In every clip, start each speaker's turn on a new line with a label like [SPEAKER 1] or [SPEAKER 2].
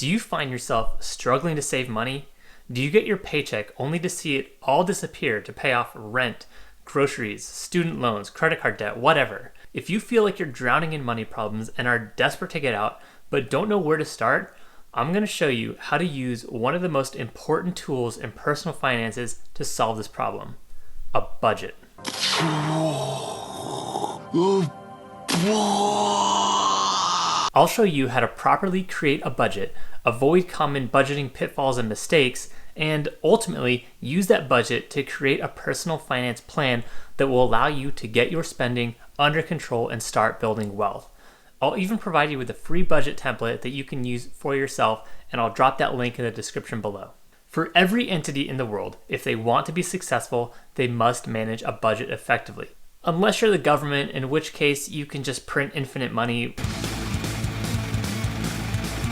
[SPEAKER 1] Do you find yourself struggling to save money? Do you get your paycheck only to see it all disappear to pay off rent, groceries, student loans, credit card debt, whatever? If you feel like you're drowning in money problems and are desperate to get out, but don't know where to start, I'm going to show you how to use one of the most important tools in personal finances to solve this problem: a budget. I'll show you how to properly create a budget, avoid common budgeting pitfalls and mistakes, and ultimately use that budget to create a personal finance plan that will allow you to get your spending under control and start building wealth. I'll even provide you with a free budget template that you can use for yourself, and I'll drop that link in the description below. For every entity in the world, if they want to be successful, they must manage a budget effectively. Unless you're the government, in which case you can just print infinite money.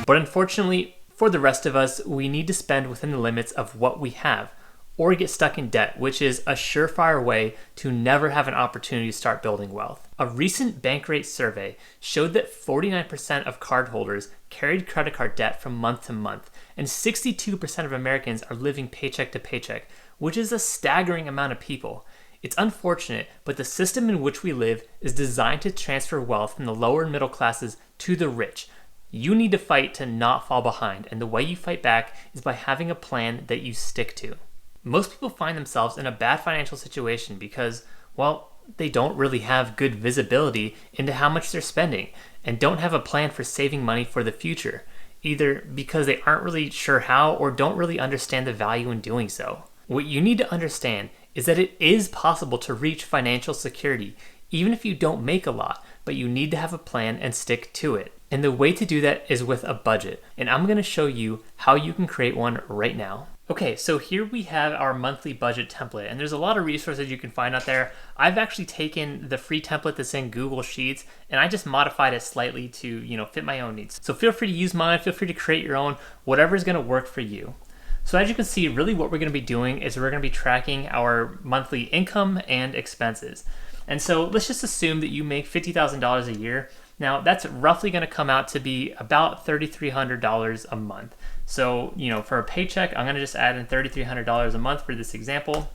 [SPEAKER 1] But unfortunately, for the rest of us, we need to spend within the limits of what we have, or get stuck in debt, which is a surefire way to never have an opportunity to start building wealth. A recent Bankrate survey showed that 49% of cardholders carried credit card debt from month to month, and 62% of Americans are living paycheck to paycheck, which is a staggering amount of people. It's unfortunate, but the system in which we live is designed to transfer wealth from the lower and middle classes to the rich. You need to fight to not fall behind, and the way you fight back is by having a plan that you stick to. Most people find themselves in a bad financial situation because, well, they don't really have good visibility into how much they're spending and don't have a plan for saving money for the future, either because they aren't really sure how or don't really understand the value in doing so. What you need to understand is that it is possible to reach financial security, even if you don't make a lot, but you need to have a plan and stick to it. And the way to do that is with a budget. And I'm going to show you how you can create one right now. Okay, so here we have our monthly budget template, and there's a lot of resources you can find out there. I've actually taken the free template that's in Google Sheets, and I just modified it slightly to, fit my own needs. So feel free to use mine, feel free to create your own, whatever is going to work for you. So as you can see, really what we're going to be doing is we're going to be tracking our monthly income and expenses. And so let's just assume that you make $50,000 a year. Now that's roughly going to come out to be about $3,300 a month. So, for a paycheck, I'm going to just add in $3,300 a month for this example.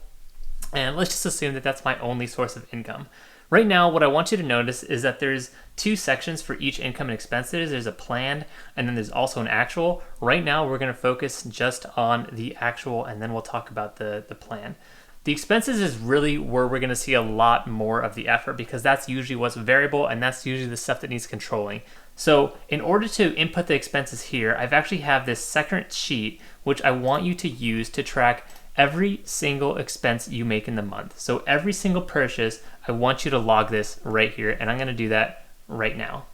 [SPEAKER 1] And let's just assume that that's my only source of income. Right now, what I want you to notice is that there's two sections for each income and expenses. There's a planned, and then there's also an actual. Right now, we're going to focus just on the actual, and then we'll talk about the plan. The expenses is really where we're going to see a lot more of the effort because that's usually what's variable, and that's usually the stuff that needs controlling. So in order to input the expenses here, I've actually have this second sheet, which I want you to use to track every single expense you make in the month. So every single purchase, I want you to log this right here, and I'm going to do that right now.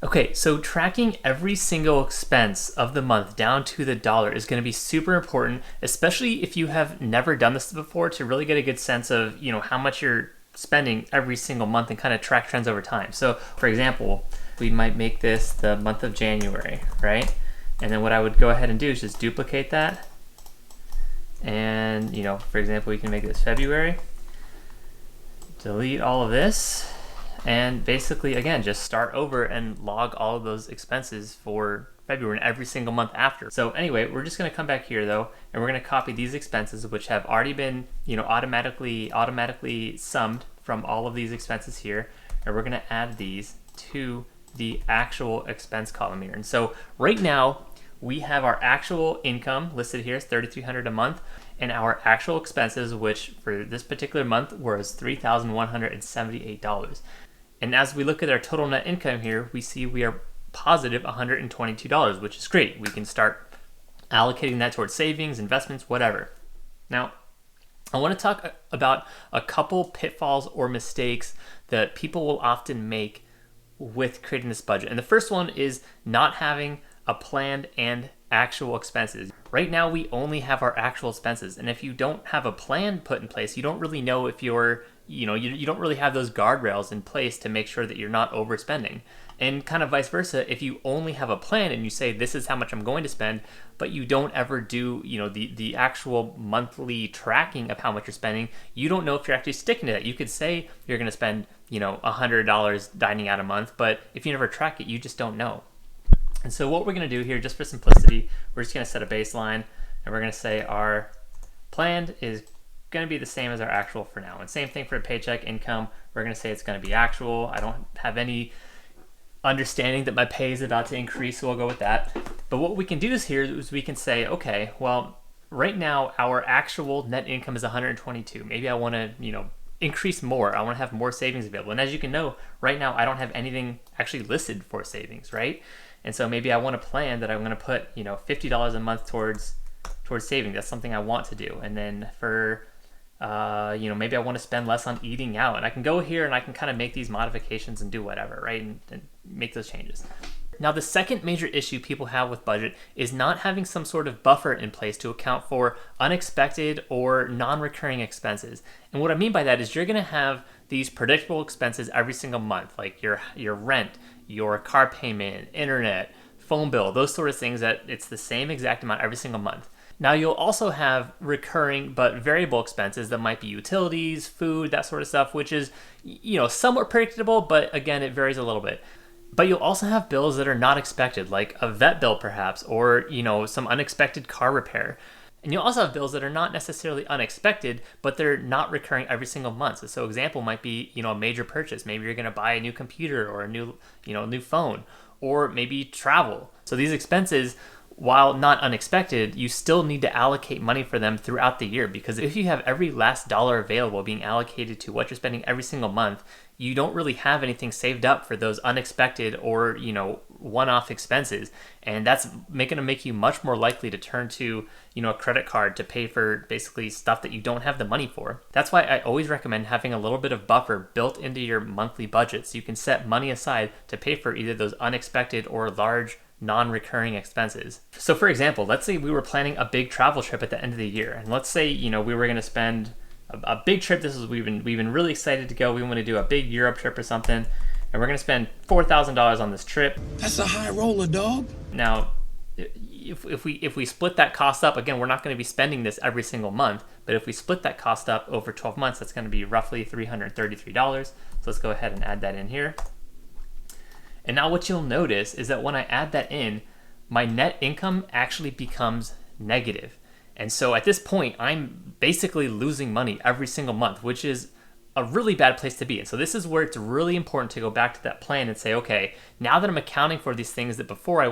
[SPEAKER 1] Okay, so tracking every single expense of the month down to the dollar is going to be super important, especially if you have never done this before, to really get a good sense of, how much you're spending every single month and kind of track trends over time. So for example, we might make this the month of January, right? And then what I would go ahead and do is just duplicate that. And, for example, we can make this February. Delete all of this. And basically, again, just start over and log all of those expenses for February and every single month after. So anyway, we're just going to come back here though, and we're going to copy these expenses, which have already been, automatically summed from all of these expenses here. And we're going to add these to the actual expense column here. And so right now we have our actual income listed here as $3,300 a month, and our actual expenses, which for this particular month was $3,178. And as we look at our total net income here, we see we are positive $122, which is great. We can start allocating that towards savings, investments, whatever. Now, I want to talk about a couple pitfalls or mistakes that people will often make with creating this budget. And the first one is not having a planned and actual expenses. Right now, we only have our actual expenses. And if you don't have a plan put in place, you don't really know if you're you don't really have those guardrails in place to make sure that you're not overspending. And kind of vice versa, if you only have a plan and you say, this is how much I'm going to spend, but you don't ever do, the actual monthly tracking of how much you're spending, you don't know if you're actually sticking to that. You could say you're going to spend, $100 dining out a month, but if you never track it, you just don't know. And so what we're going to do here, just for simplicity, we're just going to set a baseline, and we're going to say our planned is going to be the same as our actual for now. And same thing for paycheck income. We're going to say it's going to be actual. I don't have any understanding that my pay is about to increase, so we'll go with that. But what we can do here is we can say, okay, well, right now our actual net income is 122. Maybe I want to, increase more. I want to have more savings available. And as you can know, right now I don't have anything actually listed for savings, right? And so maybe I want to plan that I'm going to put, $50 a month towards saving. That's something I want to do. And then for maybe I want to spend less on eating out, and I can go here and I can kind of make these modifications and do whatever, right? And make those changes. Now, the second major issue people have with budget is not having some sort of buffer in place to account for unexpected or non-recurring expenses. And what I mean by that is you're going to have these predictable expenses every single month, like your rent, your car payment, internet, phone bill, those sort of things that it's the same exact amount every single month. Now, you'll also have recurring but variable expenses that might be utilities, food, that sort of stuff, which is, somewhat predictable, but again, it varies a little bit. But you'll also have bills that are not expected, like a vet bill perhaps, or, some unexpected car repair. And you'll also have bills that are not necessarily unexpected, but they're not recurring every single month. So example might be, a major purchase. Maybe you're going to buy a new computer or a new phone, or maybe travel. So these expenses, while not unexpected, you still need to allocate money for them throughout the year, because if you have every last dollar available being allocated to what you're spending every single month, you don't really have anything saved up for those unexpected or, one-off expenses. And that's going to make you much more likely to turn to, a credit card to pay for basically stuff that you don't have the money for. That's why I always recommend having a little bit of buffer built into your monthly budget so you can set money aside to pay for either those unexpected or large non-recurring expenses. So for example, let's say we were planning a big travel trip at the end of the year, and let's say we were going to spend a big trip. We've been really excited to go. We want to do a big Europe trip or something, and we're going to spend $4,000 on this trip.
[SPEAKER 2] That's a high roller, dog.
[SPEAKER 1] Now, if we split that cost up, again, we're not going to be spending this every single month, but if we split that cost up over 12 months, that's going to be roughly $333. So let's go ahead and add that in here. And now what you'll notice is that when I add that in, my net income actually becomes negative. And so at this point, I'm basically losing money every single month, which is a really bad place to be. And so this is where it's really important to go back to that plan and say, okay, now that I'm accounting for these things that before I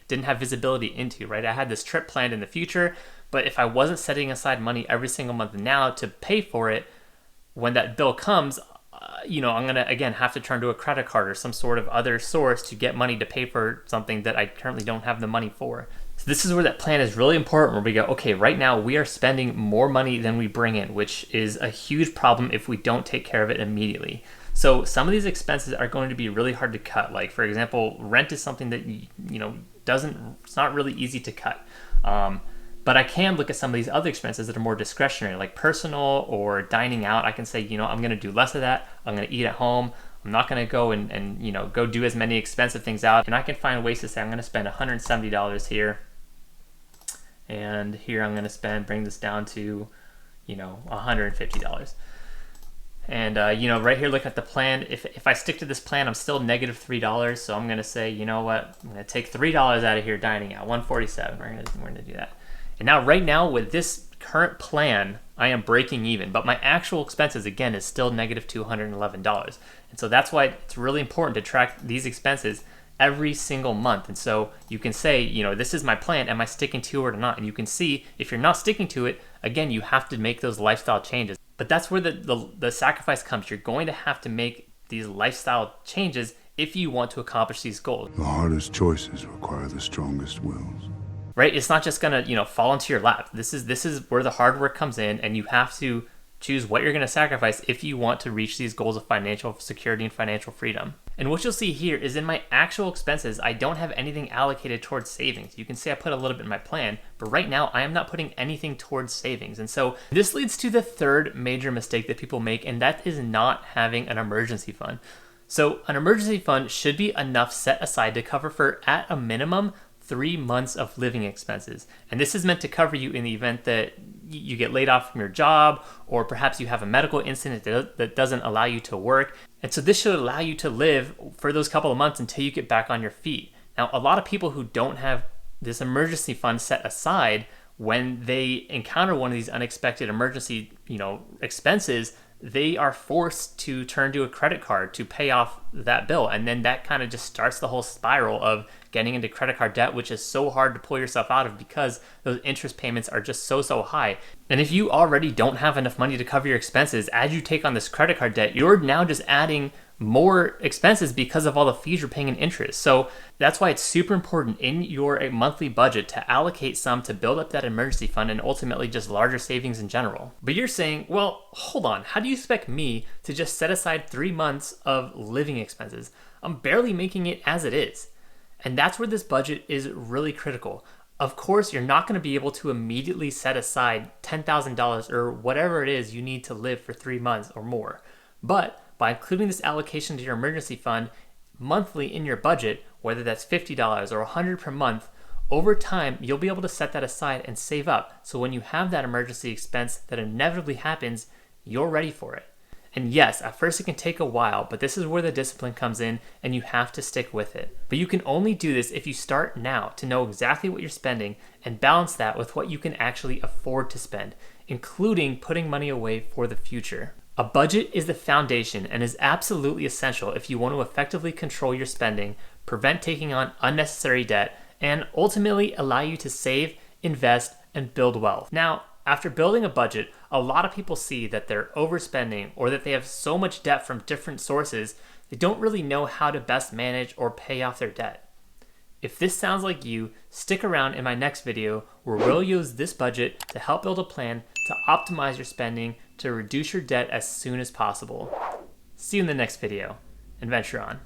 [SPEAKER 1] didn't have visibility into, right? I had this trip planned in the future, but if I wasn't setting aside money every single month now to pay for it, when that bill comes, I'm going to, again, have to turn to a credit card or some sort of other source to get money to pay for something that I currently don't have the money for. So this is where that plan is really important, where we go, okay, right now we are spending more money than we bring in, which is a huge problem if we don't take care of it immediately. So some of these expenses are going to be really hard to cut. Like, for example, rent is something that, it's not really easy to cut. But I can look at some of these other expenses that are more discretionary, like personal or dining out. I can say, I'm going to do less of that. I'm going to eat at home. I'm not going to go and go do as many expensive things out. And I can find ways to say I'm going to spend $170 here. And here I'm going to bring this down to, $150. And, right here, look at the plan. If I stick to this plan, I'm still negative $3. So I'm going to say, you know what? I'm going to take $3 out of here dining out, $147. We're going to do that. And now, right now, with this current plan, I am breaking even. But my actual expenses, again, is still negative $211. And so that's why it's really important to track these expenses every single month. And so you can say, this is my plan. Am I sticking to it or not? And you can see if you're not sticking to it, again, you have to make those lifestyle changes. But that's where the sacrifice comes. You're going to have to make these lifestyle changes if you want to accomplish these goals.
[SPEAKER 2] The hardest choices require the strongest wills.
[SPEAKER 1] Right? It's not just gonna, fall into your lap. This is where the hard work comes in, and you have to choose what you're going to sacrifice if you want to reach these goals of financial security and financial freedom. And what you'll see here is in my actual expenses, I don't have anything allocated towards savings. You can see I put a little bit in my plan, but right now I am not putting anything towards savings. And so this leads to the third major mistake that people make, and that is not having an emergency fund. So an emergency fund should be enough set aside to cover for, at a minimum, 3 months of living expenses. And this is meant to cover you in the event that you get laid off from your job, or perhaps you have a medical incident that doesn't allow you to work. And so this should allow you to live for those couple of months until you get back on your feet. Now, a lot of people who don't have this emergency fund set aside, when they encounter one of these unexpected emergency, expenses, they are forced to turn to a credit card to pay off that bill. And then that kind of just starts the whole spiral of getting into credit card debt, which is so hard to pull yourself out of because those interest payments are just so high. And if you already don't have enough money to cover your expenses, as you take on this credit card debt, you're now just adding more expenses because of all the fees you're paying in interest. So that's why it's super important in your monthly budget to allocate some to build up that emergency fund and ultimately just larger savings in general. But you're saying, well, hold on, how do you expect me to just set aside 3 months of living expenses? I'm barely making it as it is. And that's where this budget is really critical. Of course, you're not going to be able to immediately set aside $10,000 or whatever it is you need to live for 3 months or more. But by including this allocation to your emergency fund monthly in your budget, whether that's $50 or $100 per month, over time, you'll be able to set that aside and save up. So when you have that emergency expense that inevitably happens, you're ready for it. And yes, at first it can take a while, but this is where the discipline comes in and you have to stick with it. But you can only do this if you start now to know exactly what you're spending and balance that with what you can actually afford to spend, including putting money away for the future. A budget is the foundation and is absolutely essential if you want to effectively control your spending, prevent taking on unnecessary debt, and ultimately allow you to save, invest, and build wealth. Now, after building a budget, a lot of people see that they're overspending or that they have so much debt from different sources, they don't really know how to best manage or pay off their debt. If this sounds like you, stick around in my next video where we'll use this budget to help build a plan to optimize your spending to reduce your debt as soon as possible. See you in the next video, and venture on.